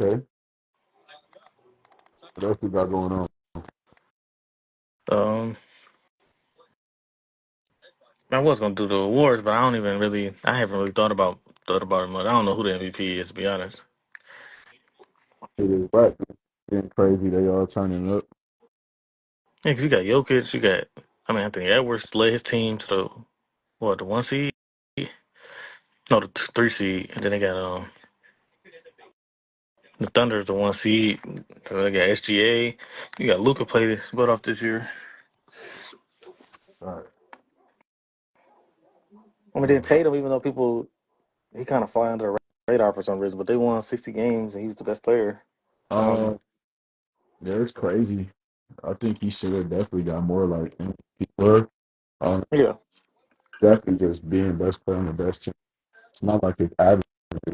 Okay. What else we got going on? Um, I was gonna do the awards, but I don't even really. I haven't really thought about it much. I don't know who the MVP is, to be honest. It is right. Getting crazy. They all turning up. Yeah, 'cause you got Jokic, you got. I mean, Anthony Edwards led his team to the 1 seed, no, the 3 seed, and then they got the Thunder is the 1 seed. So they got SGA. You got Luca played his butt off this year. All right. I mean, then Tatum, even though people he kind of fly under the radar for some reason, but they won 60 games and he was the best player. I don't know. Uh, yeah, it's crazy. I think he should have definitely got more like MVP were. Yeah, Definitely just being best player on the best team. It's not like his averages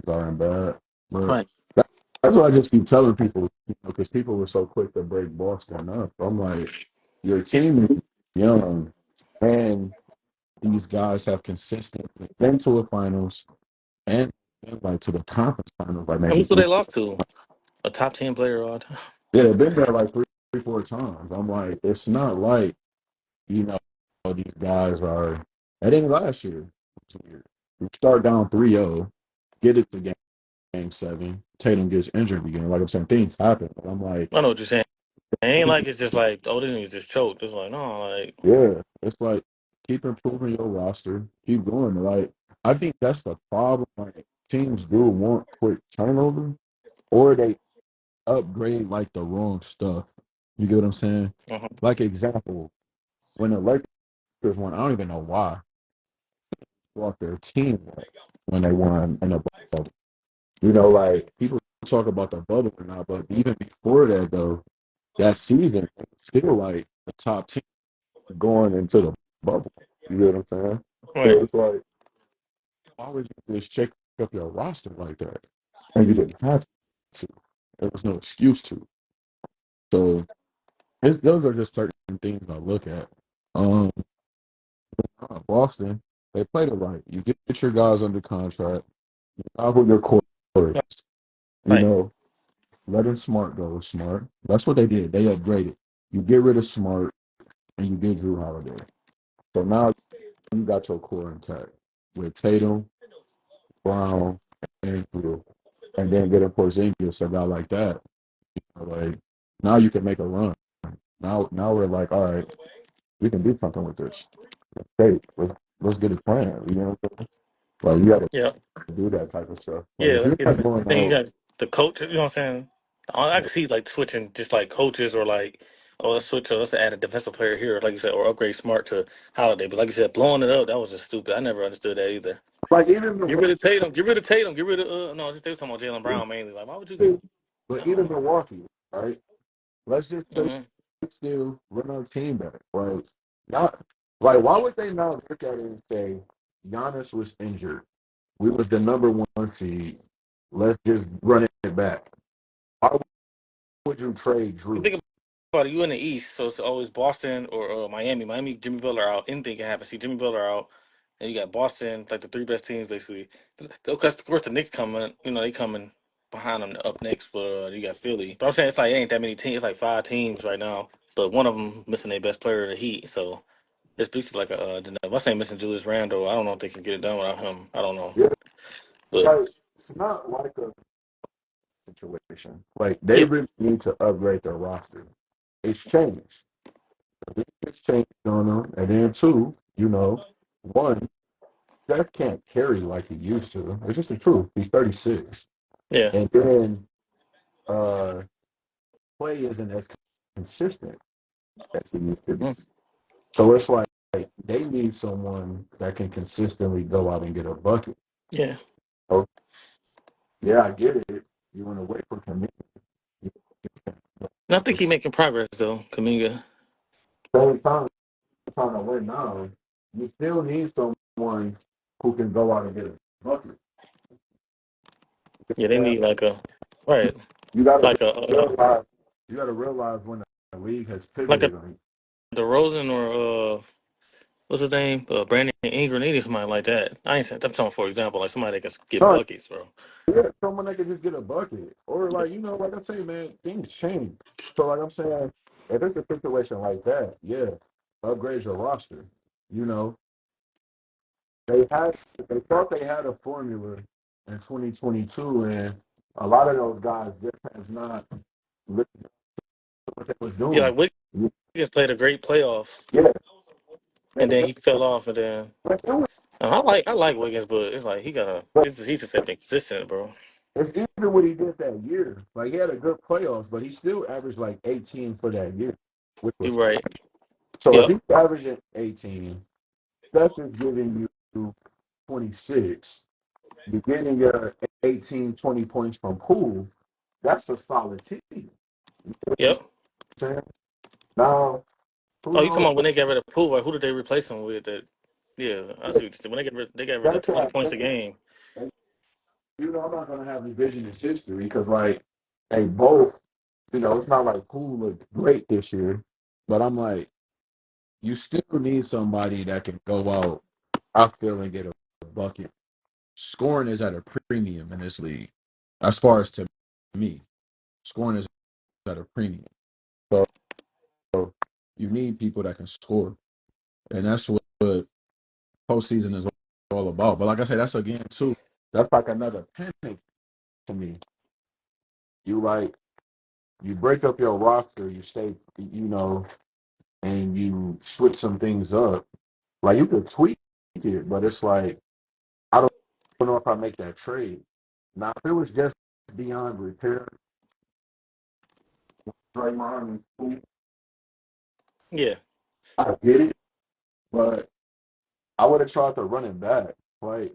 aren't bad, but right. that's what I just keep telling people, because people were so quick to break Boston up. I'm like, your team is young, and these guys have consistently been to a finals and been like to the conference finals, like And maybe look who three. they lost to. A top 10 player all time. Yeah, they've been there like three, 4 times. I'm like, it's not like you know these guys are. That ain't last year. It's weird. We start down 3-0, get it to game 7. Tatum gets injured again. Like I'm saying, things happen. But I'm like, I know what you're saying. It ain't like it's just like, oh, this nigga's just choked. It's like, no, like, yeah, it's like keep improving your roster, keep going. Like I think that's the problem. Like teams do want quick turnover, or they upgrade like the wrong stuff. You get what I'm saying? uh-huh. Like example, when the Lakers won, I don't even know why. Brought their team up when they won in the bubble. Like people talk about the bubble or not, but even before that though, that season still like the top team going into the bubble. You know what I'm saying? So Right. it's like, why would you just check up your roster like that? And you didn't have to. There was no excuse to. So those are just certain things I look at. Um, Boston, they played it right. You get your guys under contract. You know who your core is. You Right. know, letting Smart go Smart. That's what they did. They upgraded. You get rid of Smart and you get Drew Holiday. So now you got your core intact with Tatum, Brown, and Drew, and then get a Porzingis, a guy like that. Like now you can make a run. Now we're like, all right, we can do something with this. Hey, let's get it planned. You know what I'm saying? Like you got Yeah. to do that type of stuff. Like Yeah, if let's you're get not it. going Then you out, got the coach, you know what I'm saying? I can see like switching just like coaches or like, oh, let's switch, let's add a defensive player here, like you said, or upgrade Smart to Holiday. But like you said, blowing it up, that was just stupid. I never understood that either. like even Get rid of Tatum, get rid of Tatum, get rid of, no, just they was talking about Jalen Brown mainly. Like, why would you get, I but don't even know. Milwaukee, right? Let's just say Hmm. still run our team back. Like not like why would they not look at it and say Giannis was injured? We was the number 1 seed. Let's just run it back. Why would you trade You Drew? think about it, you in the East, so it's always Boston or Miami. Miami, Jimmy Butler out. Anything can happen. See Jimmy Butler out, and you got Boston, like the three best teams basically. Of course, the Knicks coming. They coming behind them up next, but you got Philly. But I'm saying it's like it ain't that many teams. It's like 5 teams right now, but one of them missing their best player, the Heat. So it's basically like a. If I say missing Julius Randle, I don't know if they can get it done without him. I don't know, Yeah, but like it's not like a situation. Like they yeah, really need to upgrade their roster. It's changed. It's changed on them, and then two, one, Steph can't carry like he used to. It's just the truth. He's 36, yeah, and then uh, play isn't as consistent as he used to be. mm, So it's like they need someone that can consistently go out and get a bucket. yeah. So yeah, I get it. You want to wait for commitment. And I think he making progress though, Kaminga. Same time, trying to win now, you still need someone who can go out and get a bucket. Yeah, they need like a right, You gotta like a realize. You gotta realize when the league has like a pivoted on. DeRozan or what's his name? Brandon Ingram. They need somebody like that. I ain't saying I'm talking for example, like somebody that can get No, buckets, bro. yeah, someone that could just get a bucket. Or like, like I say, man, things change. So like I'm saying, if it's a situation like that, yeah, upgrade your roster. You know, they had they thought they had a formula in 2022, and a lot of those guys just has not looked at what they was Yeah, doing. like Wiggins played a great playoffs, Yeah, and man, then he fell off, and then but I like Wiggins, but it's like he just have been consistent, bro. it's even what he did that year. Like he had a good playoffs, but he still averaged like 18 for that year, which You was right. so. If Yep. he's averaging 18, Steph is giving you 26. You're getting your 18, 20 points from Poole. That's a solid team. You know what I'm Yep. saying? Now, who Oh, you talking knows? about when they got rid of Poole? Right? Who did they replace him with? That yeah, I see what you said. When they got rid of That's 20 what I points a think. game. I'm not going to have revisionist history because, like, they both, it's not like Poole looked great this year, but I'm like, you still need somebody that can go out, I feel, and get a bucket. Scoring is at a premium in this league, as far as to me. Scoring is at a premium. So you need people that can score. And that's what postseason is all about. But like I said, that's again, too, that's like another panic to me. You like, you break up your roster, you stay, and you switch some things up. Like, you could tweak it, but it's like, I don't know if I make that trade. Now, if it was just beyond repair, Draymond, Yeah, I get it, but I would have tried to run it back. Like,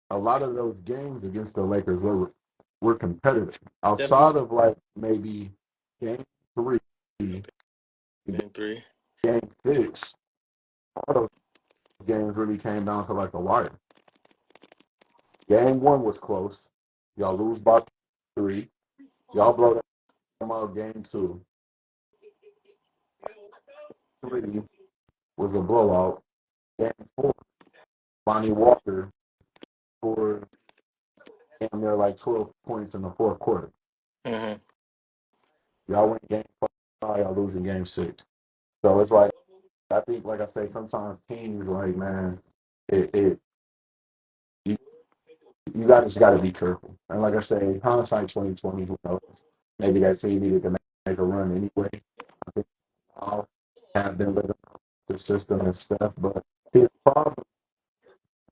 a lot of those games against the Lakers were competitive. definitely. Outside of like maybe game three, Game three. game six, all those games really came down to like the wire. Game one was close. Y'all lose by three. Y'all blow them out game two. Three was a blowout. Game four, Lonnie Walker scored damn near like 12 points in the fourth quarter. Mm-hmm. Y'all win game five, y'all losing game six. So it's like, I think, like I say, sometimes teams like, man, it you, you guys just got to be careful. And like I say, hindsight 2020, who knows? Maybe that team needed to make a run anyway. I think I'll have them with the system and stuff. But his problem,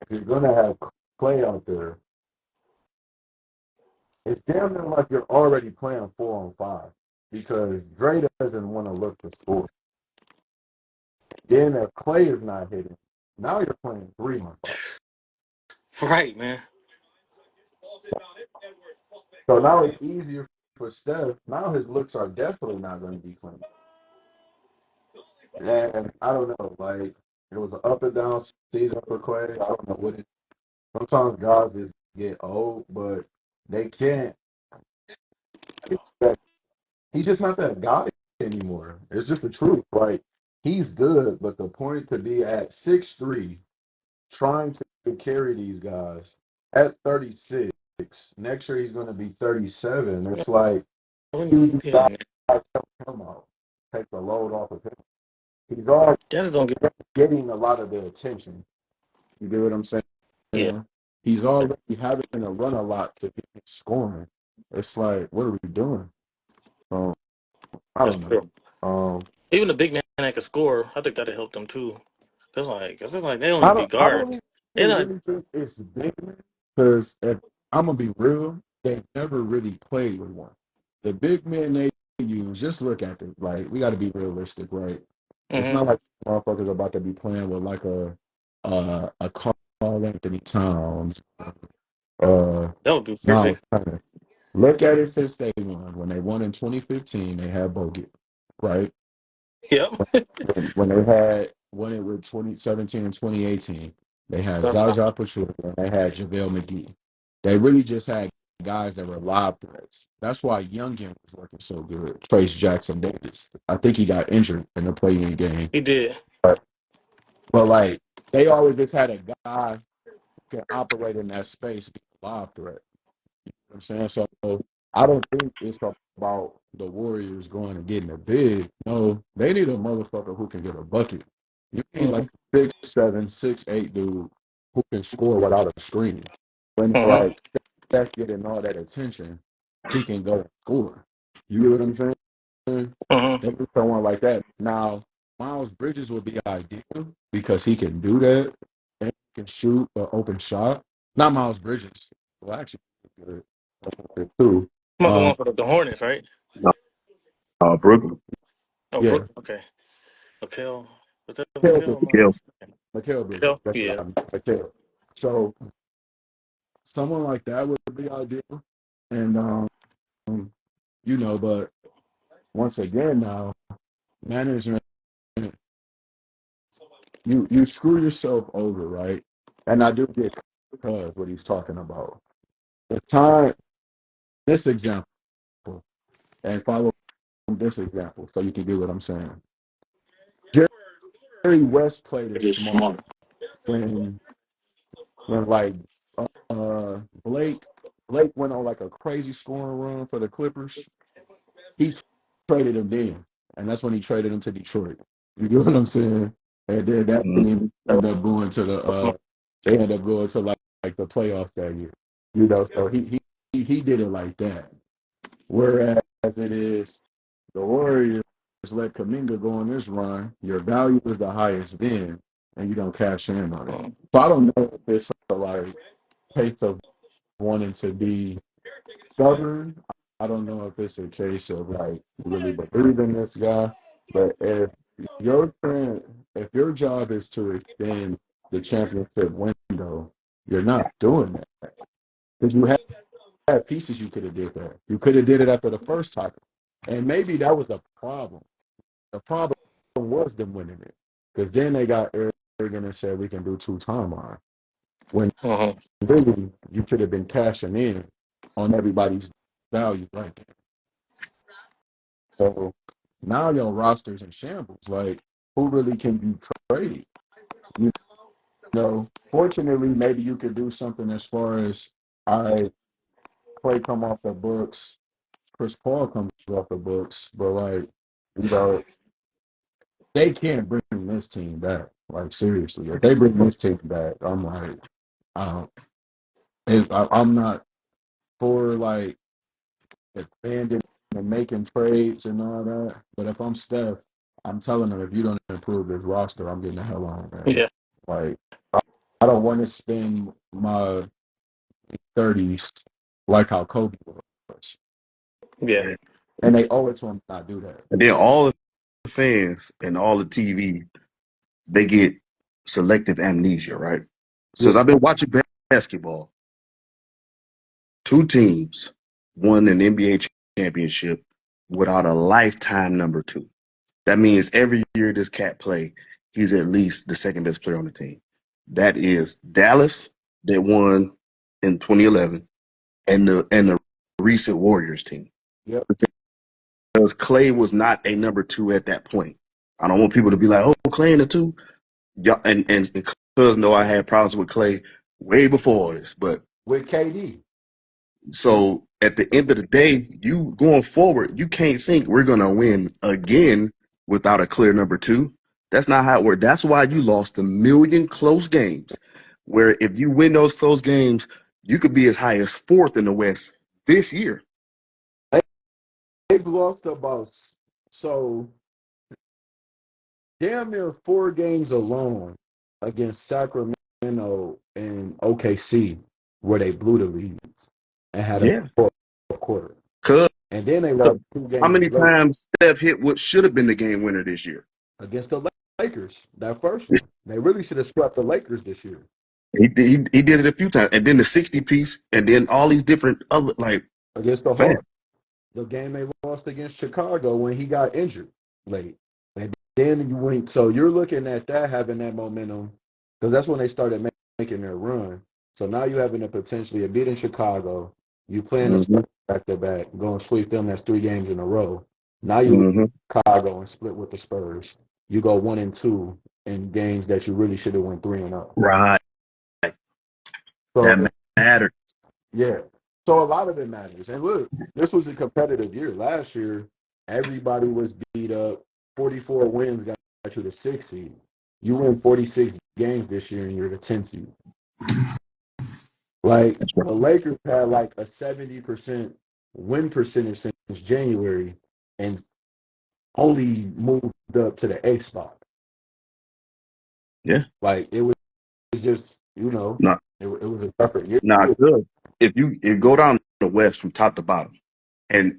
if you're gonna have Clay out there, it's damn near like you're already playing 4-on-5 because Dre doesn't want to look to score. Then if Clay is not hitting, now you're playing 3-on-5. Right, man. So now it's easier for Steph. Now his looks are definitely not going to be clean. And I don't know, like it was an up and down season for Clay. I don't know what it. Sometimes guys just get old, but they can't expect. He's just not that guy anymore. It's just the truth. Like he's good, but the point to be at 6'3", trying to carry these guys at 36. Next year he's going to be 37. It's like you Yeah, got man. to help him out, take the load off of him. He's already That just don't get. getting a lot of the attention. You get what I'm Yeah, saying? He's already having to run a lot to get scoring. It's like, what are we doing? Um, I that's don't know. true. Um, Even the big man that could score, I think that'd help them too. Cause it's like they don't even be I guard. don't They even not. really think it's big because if I'm gonna be real, they've never really played with one. The big men they use, just look at it. Like we got to be realistic, right? It's Mm-hmm. not like motherfuckers about to be playing with like a Carl Anthony Towns, That would be Miles perfect. Turner. Look at it since day one. When they won in 2015, they had Bogut, right? Yep. When they had won it with 2017 and 2018, they had That's fine. Zaza Pachulia and they had JaVale McGee. They really just had guys that were live threats. That's why Youngin was working so good. Trace Jackson Davis. I think he got injured in the play-in game. He did. But like They always just had a guy who can operate in that space, be a live threat. I'm saying? So I don't think it's about the Warriors going and getting a big. No, they need a motherfucker who can get a bucket. You need like Mhm. 6'7", 6'8" dude who can score without a screen. When Mhm. like that's getting all that attention, he can go and score. You get what I'm saying? Mhm. They need someone like that. Now, Miles Bridges would be ideal because he can do that and he can shoot an open shot. Not Miles Bridges. Well, actually, good too. I'm about the Um, one for the Hornets, right? Brooklyn. Oh, yeah, Brooklyn. Okay. Mikhail. Was that Mikal Mikhail or Bridges. Kill. Miles? Okay. Mikal Bridges. Mikhail? That's what Yeah. I mean. Mikal. So someone like that would be ideal. And but once again, now management, you screw yourself over, right? And I do get because what he's talking about. The time, this example, and follow this example, so you can get what I'm saying. Jerry West played it smart when like Blake went on like a crazy scoring run for the Clippers. He traded him then, and that's when he traded him to Detroit. You get what I'm saying? And then that Mm, didn't even end up going to the That's smart. they ended up going to like the playoffs that year. So he did it like that. Whereas it is the Warriors let Kaminga go on this run, your value is the highest then, and you don't cash in on it. Mhm. So I don't know if it's like case of wanting to be stubborn. I don't know if it's a case of like really believe in this guy. But your trend, if your job is to extend the championship window, you're not doing that because you had pieces you could have did that. You could have did it after the first title, and maybe that was the problem. The problem was them winning it because then they got arrogant and said we can do two timeline when Mhm. really you could have been cashing in on everybody's value right there. So now your roster's in shambles. Like, who really can you trade? You fortunately, maybe you could do something as far as I Clay come off the books, Chris Paul comes off the books, but like, you know, they can't bring this team back. Like seriously, if they bring this team back, I'm like, um, I'm not for like expanding and making trades and all that. But if I'm Steph, I'm telling them if you don't improve this roster, I'm getting the hell on, man. Yeah. Like I don't want to spend my 30s like how Kobe was, Yeah. yeah. and they owe it to him to not do that. And then all the fans and all the TV, they get selective amnesia, right? Yeah, Since I've been watching basketball, two teams won an NBA championship without a lifetime number two. That means every year this cat play, he's at least the second best player on the team. That is Dallas that won in 2011 and the recent Warriors team. yep. Because Clay was not a number two at that point. I don't want people to be like, "Oh, Clay in the two." Y'all, and because know I had problems with Clay way before this, but With KD, so at the end of the day, you going forward, you can't think we're gonna win again without a clear number two. That's not how it works. That's why you lost a million close games. Where if you win those close games, you could be as high as fourth in the West this year. they, they've lost about so damn near 4 games alone against Sacramento and OKC where they blew the leads and had a Yeah. fourth quarter. Cause And then they lost two how games many late times Steph hit what should have been the game winner this year? against the Lakers. That first one. They really should have swept the Lakers this year He did it a few times, and then the 60 piece, and then all these different other like against the fans. Hawks. The game they lost against Chicago when he got injured late. And then you went, so you're looking at that having that momentum because that's when they started making their run. So now you having a potentially a beat in Chicago. You playing the Mm-hmm, Spurs back to back, going to sweep them. That's 3 games in a row. Now you lose mm-hmm, Chicago and split with the Spurs. You go 1-2 in games that you really should have went 3-0. Right. So That mattered. yeah, so a lot of it matters. And look, this was a competitive year. Last year, everybody was beat up. 44 wins got you the 6th seed. You win 46 games this year, and you're the 10th seed. Like That's right. the Lakers had like a 70% win percentage since January, and only moved up to the 8th spot. Yeah. Like it was just, Not it was a tougher year. not good. If you go down the West from top to bottom, and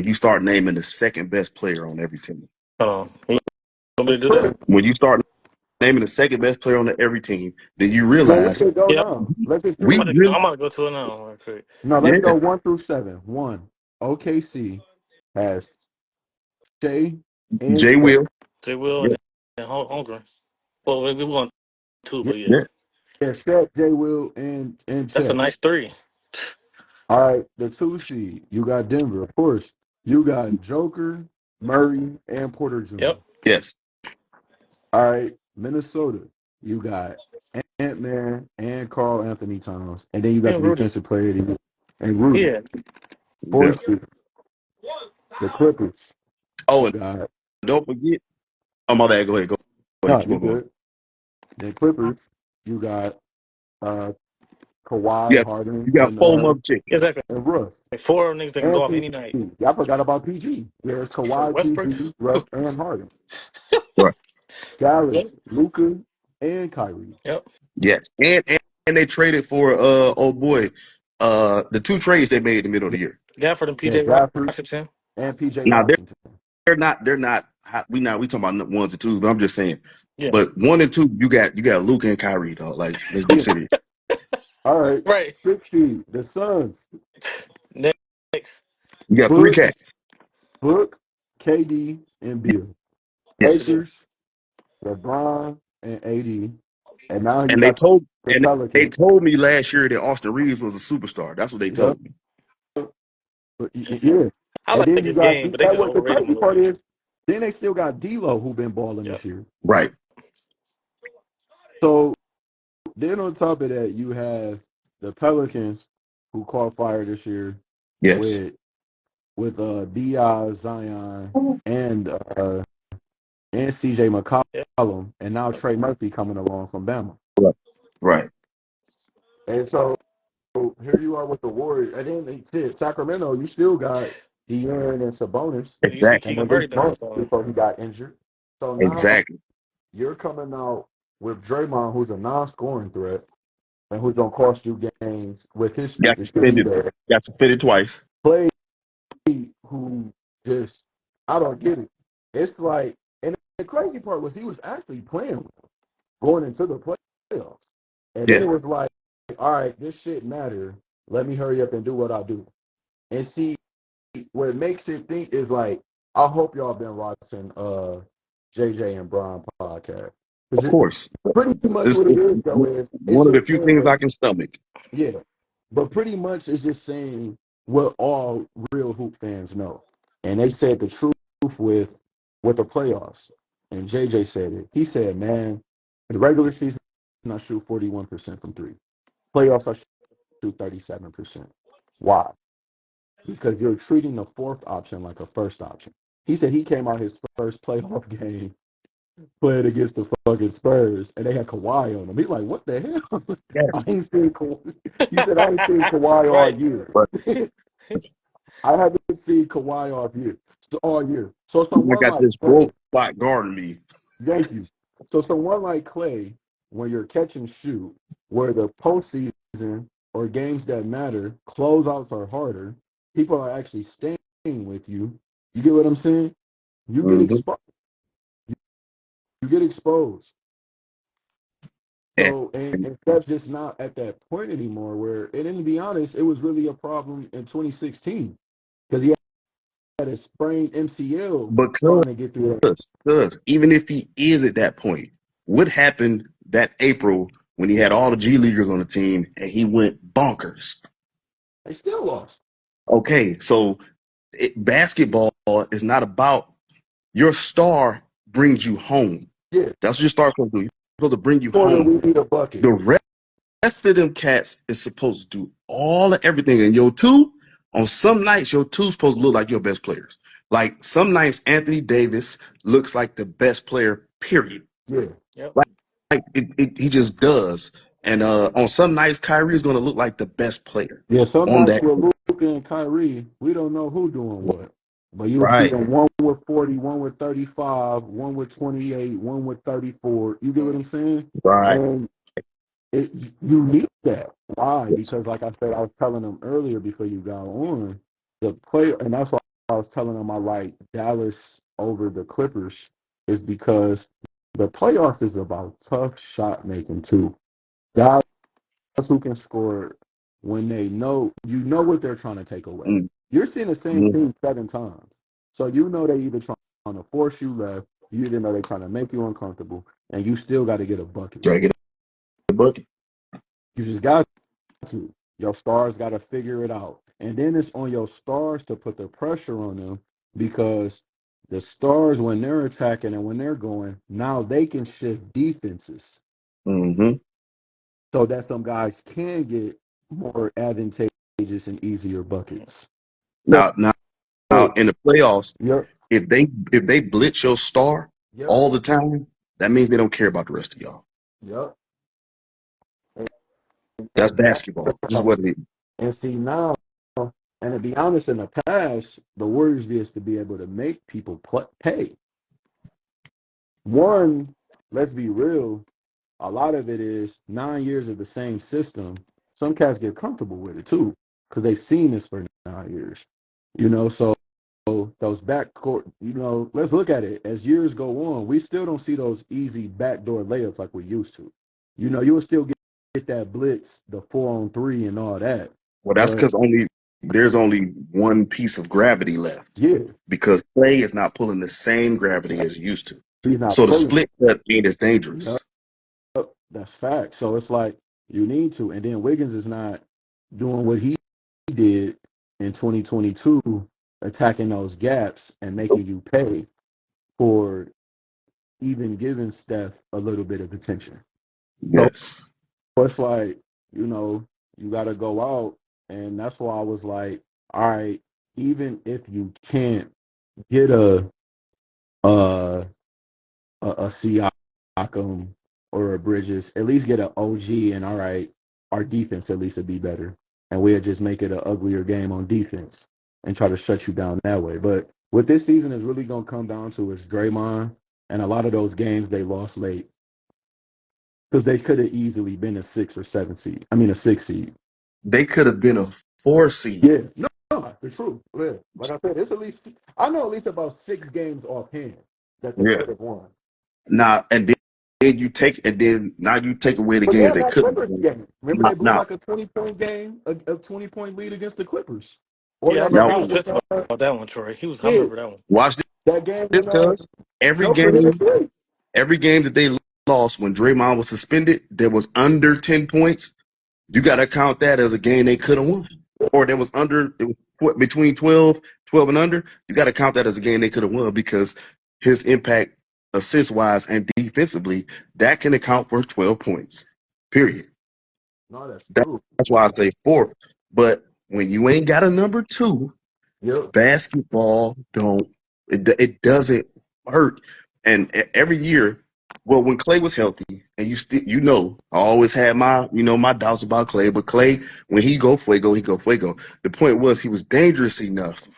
you start naming the second best player on every team. Hold on. You want me to do that? When you start naming the second best player on every team, then you Man, let's realize just go Yeah. now. Let's just we do really, I'm about to go to it now real quick. no. Let's yeah, go 1 through 7. 1, OKC has Shea and Jay Chet. Will, J. Will yeah, and Holmgren. Well, we want two, Yeah, but yeah. yeah, yeah, Chet, J. Will, and That's a Chet. nice three. All right, the 2 seed, you got Denver. Of course, you got Joker, Murray, and Porter Jr. Yep. yes, All right, Minnesota, you got Ant-Man and Carl Anthony Towns. And then you got And the Rudy. defensive player of the year, and Rudy. Yeah. 4 yeah. seed, the Clippers, Oh, you and got, don't forget. Oh, my bad. Go ahead. Go ahead. no, Keep you on going. good. The Clippers, you got uh, You Kawhi, got Harden, you got four mother chickens. Exactly. and Russ. Like four of them niggas that can And go off PG. any night. I forgot about PG. There's For Kawhi, Westbrook. PG, Russ, and Harden. Right. Dallas, Yep. Luka, and Kyrie. Yep. Yes, and they traded for oh boy, the two trades they made in the middle of the year. Gafford and Yeah, PJ Gafford Washington. and PJ Now Washington. they're not we talking about ones and twos, but I'm just saying. Yeah. But 1 and 2, you got Luke and Kyrie, dog. Like, let's be Yeah. serious. All right. Right. 6 seed, the Suns. Next. You got three Book, cats. Book, KD, and Bill. What's the Yes, deal? Lakers, LeBron, and AD. And now you and they got told the and they Pelicans. told me last year that Austin Reeves was a superstar. That's what they Yep. told me. Yeah. I And like then you his got game, but they that. just What the overrate him a crazy little part bit. is, then they still got D'Lo who been balling Yep. this year. Right. So then on top of that, you have the Pelicans who caught fire this year Yes. with Diaz, Zion, and CJ Yep. McCollum, and now Trey Murphy coming along from Bama. Right. Right. And so here you are with the Warriors. And then they said Sacramento, you still got Deon and Sabonis, And you see Exactly. and Keegan then they Murray been both balling. before he got injured. So now Exactly. you're coming out with Draymond, who's a non-scoring threat, and who's gonna cost you games with his Got stupid shit he suspended. does. Got suspended twice. Play who just I don't get it. It's like, and the crazy part was he was actually playing going into the playoffs, and then Yeah. it was like, all right, this shit matter. Let me hurry up and do what I do. And see, what it makes it think is like, I hope y'all been watching JJ and Brian podcast, because Of it course. pretty much It's, what it it's is though is it's one of the just few saying things what, I can stomach. yeah, but pretty much it's just saying what all real hoop fans know. And they said the truth with the playoffs. And JJ said it. He said, man, in the regular season, I shoot 41% from three. Playoffs, I shoot 37%. Why? Because you're treating the fourth option like a first option. He said he came out his first playoff game playing against the fucking Spurs, and they had Kawhi on them. He's like, what the hell? I Yes. ain't seen Kawhi. He said, I ain't seen Kawhi all Right. year. But I haven't seen Kawhi all year. So I someone got like this Clay, broke spot guarding me. thank you. So someone like Clay, when you're catch and shoot, where the postseason or games that matter, closeouts are harder. People are actually staying with you. You get what I'm saying? You get Mm-hmm. exposed. You get exposed. And, So and that's just not at that point anymore. Where and to be honest, it was really a problem in 2016 because he had a sprained MCL because trying to get through it. because even if he is at that point, what happened that April when he had all the G Leaguers on the team and he went bonkers? They still lost. Okay, so basketball is not about your star brings you home. Yeah, That's what your star supposed to do. He's supposed to bring you for that home. we need a bucket. The rest of them cats is supposed to do all of everything. And your two, on some nights, your two's supposed to look like your best players. Like some nights, Anthony Davis looks like the best player, period. Yeah. Yep. Like he just does. And on some nights, Kyrie is going to look like the best player Yeah, some on nights that. with Luka and Kyrie, we don't know who doing what. But you'll see Right, them one with 40, one with 35, one with 28, one with 34. You get what I'm saying? right. And it, you need that. Why? Because, like I said, I was telling them earlier before you got on, the play, and that's why I was telling them I like Dallas over the Clippers, is because the playoffs is about tough shot making too. Guys who can score when they know you know what they're trying to take away. You're seeing the same Mm-hmm. thing 7 times. So you know they either trying to force you left, you either know they're trying to make you uncomfortable, and you still got to get a bucket. Gotta get the bucket. You just got to. Your stars got to figure it out. And then it's on your stars to put the pressure on them because the stars, when they're attacking and when they're going, now they can shift defenses Mm-hmm. so that some guys can get more advantageous and easier buckets. So, Now hey, in the playoffs, yep, if they blitz your star yep, all the time, that means they don't care about the rest of y'all. yep. And, That's and, that's basketball. This is what it is. and see now, and to be honest, in the past, the Warriors used to be able to make people pay. One, let's be real, a lot of it is 9 years of the same system. Some cats get comfortable with it too because they've seen this for 9 years. So those backcourt, let's look at it. As years go on, we still don't see those easy backdoor layups like we used to. You will still get that blitz, the 4-on-3 and all that. Well, that's But because there's only one piece of gravity left yeah, because Clay is not pulling the same gravity as he used to. he's not So the pulling. split cut ain't as Yep, dangerous. that's fact. So it's like you need to. And then Wiggins is not doing what he did in 2022, attacking those gaps and making you pay for even giving Steph a little bit of attention. So Yes. it's like, you got to go out. And that's why I was like, all right, even if you can't get a, a Siakam or a Bridges, at least get an OG, and all right, our defense at least would be better. And we'll just make it an uglier game on defense and try to shut you down that way. But what this season is really going to come down to is Draymond, and a lot of those games they lost late because they could have easily been a 6 or 7 seed. I mean, a 6 seed. They could have been a 4 seed. Yeah, no, the truth. Yeah. Like I said, it's at least I know at least about 6 games offhand that they Yeah. could have won. Now now you take away the But games damn, they that could have Clippers won. game. Remember Now, they blew now, like a 20-point game, a 20-point lead against the Clippers. Or Yeah, I that remember now he game was with pissed about that one, Troy. I yeah, remember that one. watch that game this, when cuz every Joker hit a game, three. every game that they lost when Draymond was suspended, there was under 10 points. You got to count that as a game they could have won. Or there was between 12 and under. You got to count that as a game they could have won because his impact assist wise and defensively, that can account for 12 points. Period. No, that's That- true. That's why I say fourth. But when you ain't got a number two, Yep. basketball it doesn't hurt. And every year, well, when Clay was healthy, and I always had my doubts about Clay, but Clay, when he go fuego. The point was he was dangerous enough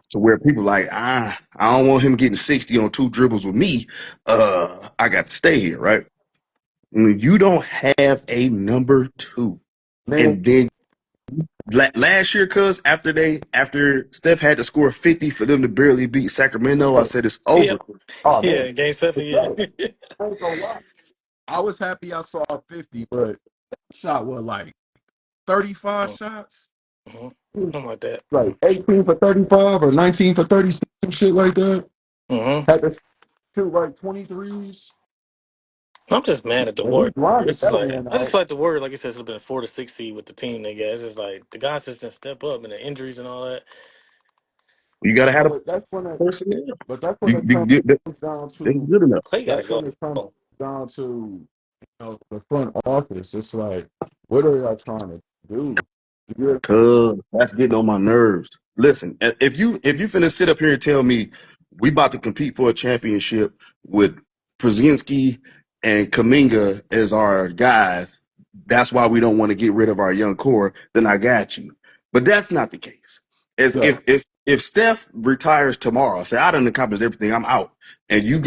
to where people like, I don't want him getting 60 on 2 dribbles with me. I got to stay here, right? When you don't have a number two, Man, and then last year, cuz after Steph had to score 50 for them to barely beat Sacramento, I said it's Yeah, over. oh yeah, man. game 7, yeah. Yo, I ain't gonna lie. I was happy I saw 50, but shot what like 35 shots? Mm-hmm. Something like that. Like 18 for 35 or 19 for 36, some shit like that. Mm-hmm. Had to shoot like 23s. I'm just mad at the And he Warriors. blinded It's just that like man I just out. feel like the Warriors, like you said, should have been a 4 to 6 seed with the team they got. It's just like the guys just didn't step up and the injuries and all that. You got to have a But that's when it. personnel. But that's when You, it you comes get that. down They're to. good enough. Clay got to That's when go. it comes down to the front office. It's like, what are y'all trying to do? You're, Cause that's getting on my nerves. Listen, if you finna sit up here and tell me we about to compete for a championship with Przizinski and Kaminga as our guys, that's why we don't want to get rid of our young core. Then I got you. But that's not the case. As yeah, if Steph retires tomorrow, say I done accomplished everything, I'm out, and you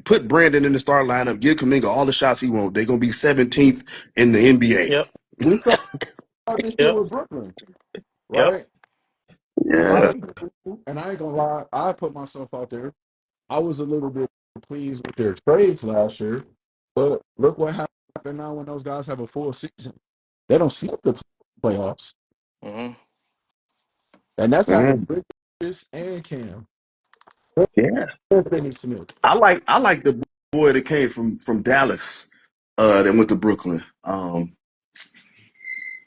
put Brandon in the start lineup, give Kaminga all the shots he wants, they're gonna be 17th in the NBA. Yep. we saw this shit Yep. with Brooklyn, Yep. right? A lot Yeah, of people, and I ain't gonna lie, I put myself out there. I was a little bit pleased with their trades last year, but look what happened now when those guys have a full season. They don't sniff the playoffs, Mm-hmm. and that's having man, Bridges and Cam yeah. and Finney Smith. I like the boy that came from Dallas, that went to Brooklyn.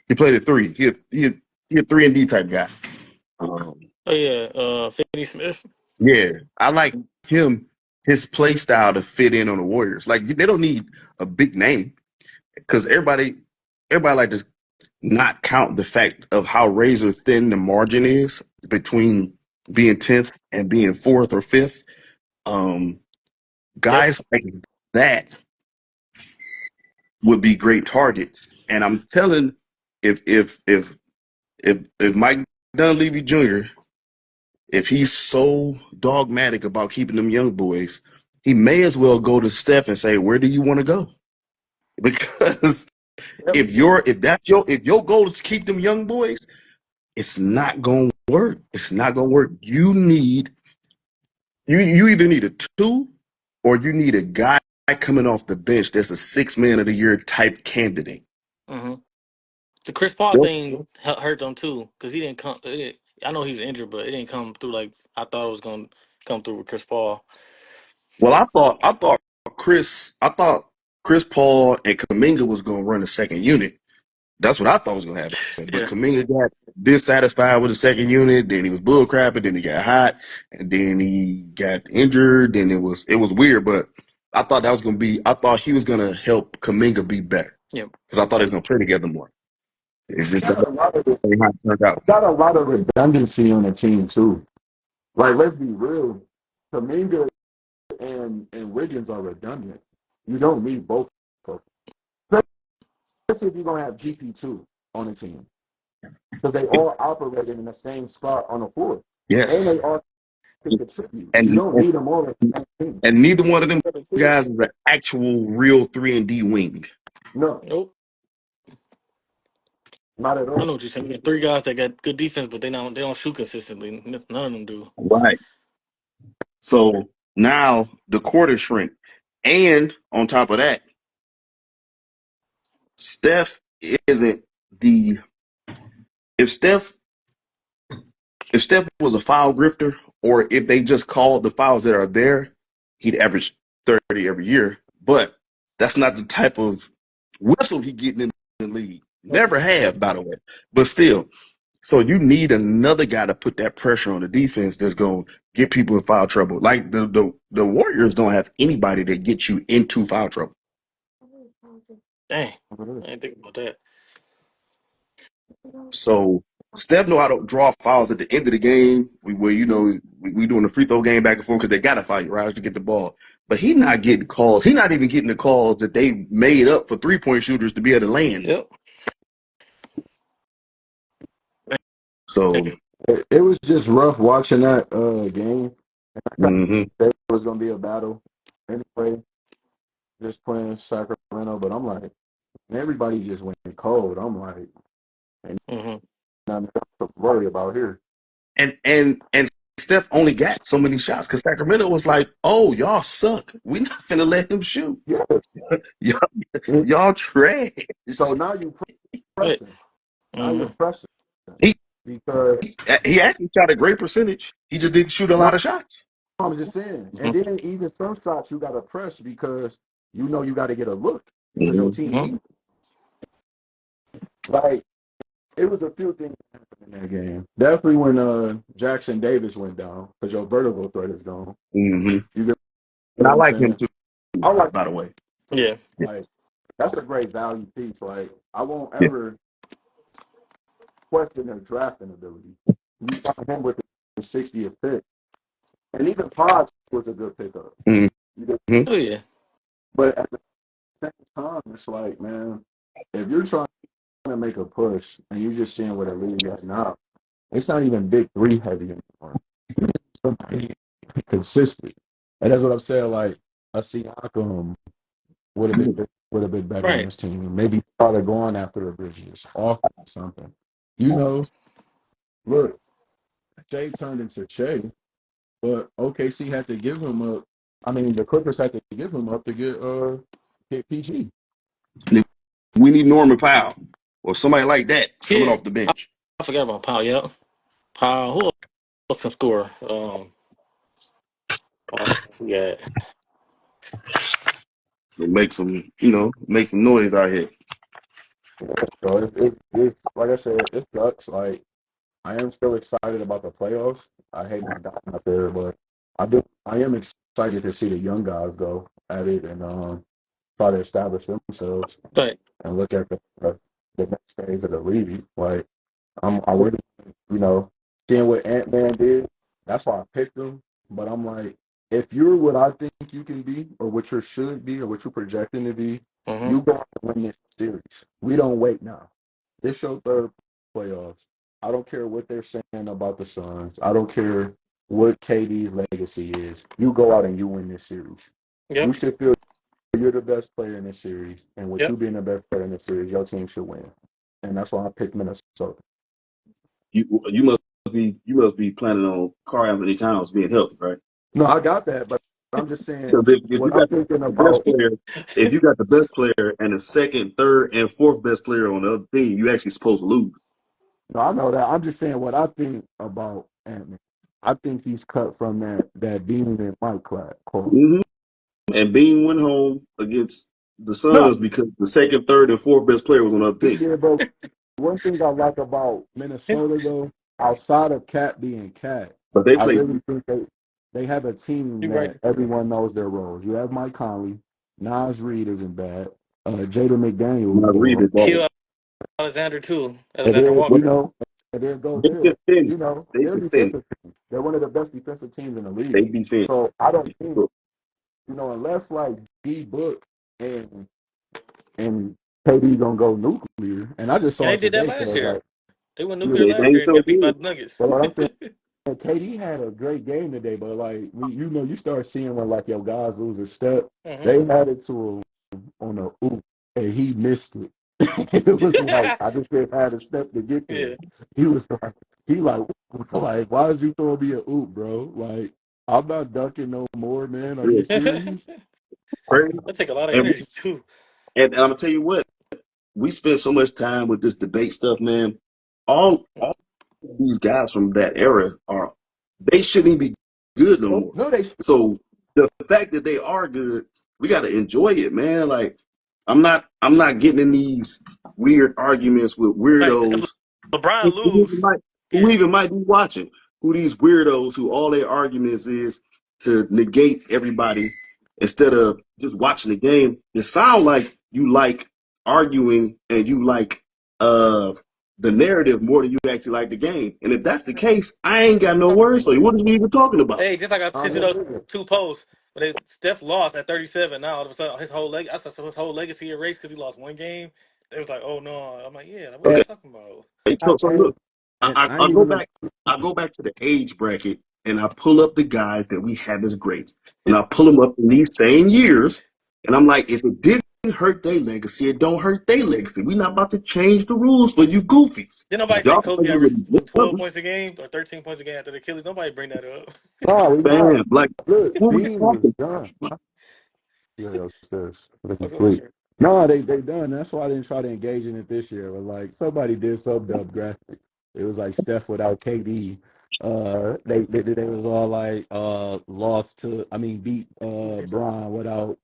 He played at three. He a 3-and-D type guy. Um, Oh yeah. Finney Smith. yeah, I like him. His play style to fit in on the Warriors. Like they don't need a big name because everybody like to not count the fact of how razor thin the margin is between being 10th and being fourth or fifth. Um, Yep. guys like that would be great targets. And I'm telling, if Mike Dunleavy Jr. if he's so dogmatic about keeping them young boys, he may as well go to Steph and say, "Where do you want to go?" Because Yep. if your goal is to keep them young boys, it's not gonna work. It's not gonna work. You either need a two or you need a guy coming off the bench that's a 6 man of the year type candidate. Mm-hmm. The Chris Paul Yep. thing hurt them too because he didn't come. I know he was injured, but it didn't come through like I thought it was going to come through with Chris Paul. Well, I thought Chris Paul and Kaminga was gonna run the second unit. That's what I thought was gonna happen. But Yeah. Kaminga got dissatisfied with the second unit, then he was bull crapping, then he got hot, and then he got injured, then it was weird, but I thought he was gonna help Kaminga be better. Yep. Because I thought they was gonna play together more. It's just Got a lot of how it turned out. got a lot of redundancy on the team too. Like, let's be real, Kaminga and Wiggins are redundant. You don't need both of them. Especially if you're gonna have GP2 on the team, because they all operating in the same spot on the floor, and Yes. they all can contribute. You And don't need them all on the same team. and neither one of them guys is an actual real 3-and-D wing. No, Nope. not at I all. know what you're saying. You got three guys that got good defense, but they don't shoot consistently. None of them do. Right. So now the quarter shrink. And on top of that, Steph isn't the if Steph was a foul grifter, or if they just called the fouls that are there, he'd average 30 every year. But that's not the type of whistle he getting in the league. Never have, by the way. But still, so you need another guy to put that pressure on the defense that's going to get people in foul trouble. Like the Warriors don't have anybody that gets you into foul trouble. Dang. I didn't think about that. So Steph know how to draw fouls at the end of the game. We doing the free throw game back and forth because they got to fight right to get the ball. But he's not getting calls. He's not even getting the calls that they made up for 3-point shooters to be able to land. Yep. So It was just rough watching that game. mhm. It was gonna be a battle anyway. Just playing Sacramento, but I'm like, everybody just went cold. I'm like, ain't Mm-hmm. nothing to worry about here. and Steph only got so many shots because Sacramento was like, "Oh, y'all suck. We not finna let him shoot. Yeah. Y'all, y'all trash." So now you But, pressing. Now you're mm-hmm. pressing He because he actually shot a great percentage. He just didn't shoot a no, lot of shots. I'm just saying. And Mm-hmm. then even some shots you got to press because you know you got to get a look because your Mhm. team Mm-hmm. needs like it was a few things that happened in that game. Definitely when Jackson Davis went down because your vertical threat is gone. Mm-hmm. You get And what I I'm like him saying? too, I like by the way. too. Yeah. Like that's a great value piece. Like I won't Yeah. ever question their drafting ability. You find him with the 60th pick, and even Pods was a good pickup. You get, Mm-hmm. Oh yeah. but at the same time, it's like, man, if you're trying to make a push and you're just seeing where the league is now, it's not even big three heavy anymore. Somebody consistent, and that's what I'm saying. Like a Siakam would have been better on Right. this team. Maybe started going after the Bridges, off something. You know, look, Shea turned into Shea, but OKC had to give him up. I mean, the Clippers had to give him up to get PG. We need Norman Powell or somebody like that coming Yeah. off the bench. I forgot about Powell. Yep. Powell. Who else can score? Yeah. So make some noise out here. So it's like I said, it sucks. Like I am still excited about the playoffs. I hate them dying out there, but I am excited to see the young guys go at it and try to establish themselves But and look at the next phase of the league. Like I really, seeing what Ant Man did, that's why I picked him. But I'm like, if you're what I think you can be, or what you should be, or what you're projecting to be, mm-hmm. you go to win this series. We don't wait now. This your third playoffs. I don't care what they're saying about the Suns. I don't care what KD's legacy is. You go out and you win this series. You Yep. should feel you're the best player in this series, and with you Yep. being the best player in this series, your team should win. And that's why I picked Minnesota. You must be planning on Carl Anthony Towns being healthy, right? No, I got that, but I'm just saying Because if you what I'm got thinking the best about. player, if you got the best player and the second, third, and fourth best player on the other team, you actually supposed to lose. No, I know that. I'm just saying what I think about Ant-Man. I think he's cut from that Bean and Mike core. Mm-hmm. And Bean went home against the No, Suns because the second, third, and fourth best player was on the other he team. did, but one thing I like about Minnesota though, outside of Cat being Cat, But they I played. really think they have a team You right. that everyone knows their roles. You have Mike Conley, Nas Reed isn't bad, Jada McDaniels Not read ball, it all. Kill Alexander too. and Alexander then Walker. and then They Gobert. defend. They They're a defend. defensive team. They're one of the best defensive teams in the They league. defend. So I don't think unless like D Book and and KD gonna go nuclear. And I just And saw they it did that today last because year. like They went you nuclear They last ain't year and so got beat by good. the Nuggets. but what I'm saying, KD had a great game today, but like you start seeing when like your guys lose a step, hmm they had it to him on a oop and he missed it. It was like I just didn't have a step to get there. Yeah. He was like like why did you throw me a oop, bro? Like I'm not dunking no more, man. Are you Yeah, serious? crazy. That take a lot of And, energy too. and I'm gonna tell you what, we spend so much time with this debate stuff, man. All these guys from that era they shouldn't even be good no Oh, more. no, they So the fact that they are good, we got to enjoy it, man. Like I'm not getting in these weird arguments with Right. If weirdos LeBron who lose, even might who yeah. even might be watching. Who these weirdos who all their arguments is to negate everybody instead of just watching the game. It sounds like you like arguing and you like uh the narrative more than you actually like the game. And if that's the case, I ain't got no words for you. What is we even talking about? Hey, just like I I sent you mean, those two posts, but Steph lost at 37. Now all of a sudden I saw his whole legacy erased because he lost one game. They was like, "Oh no!" I'm like, "Yeah, what are you Okay. talking about?" So look, and I, I I ain't go even gonna. back. I go back to the age bracket and I pull up the guys that we have as greats, and I pull them up in these same years, and I'm like, if it didn't hurt their legacy, it don't hurt their legacy. We're not about to change the rules for you goofies. Did nobody say Y'all Kobe argue averaged with was 12 numbers, points a game or 13 points a game after the Achilles? Nobody bring that up. No, we not. man. Like, Look, what we Bean was talking? done. Yeah, upstairs. Looking Okay, sleep. okay. No, they done. That's why I didn't try to engage in it this year. But like somebody did some dumb graphic. It was like Steph without KD. They was all like lost to. I mean, beat Bron without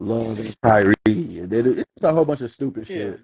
Love and Kyrie. And then it's a whole bunch of stupid Yeah. shit.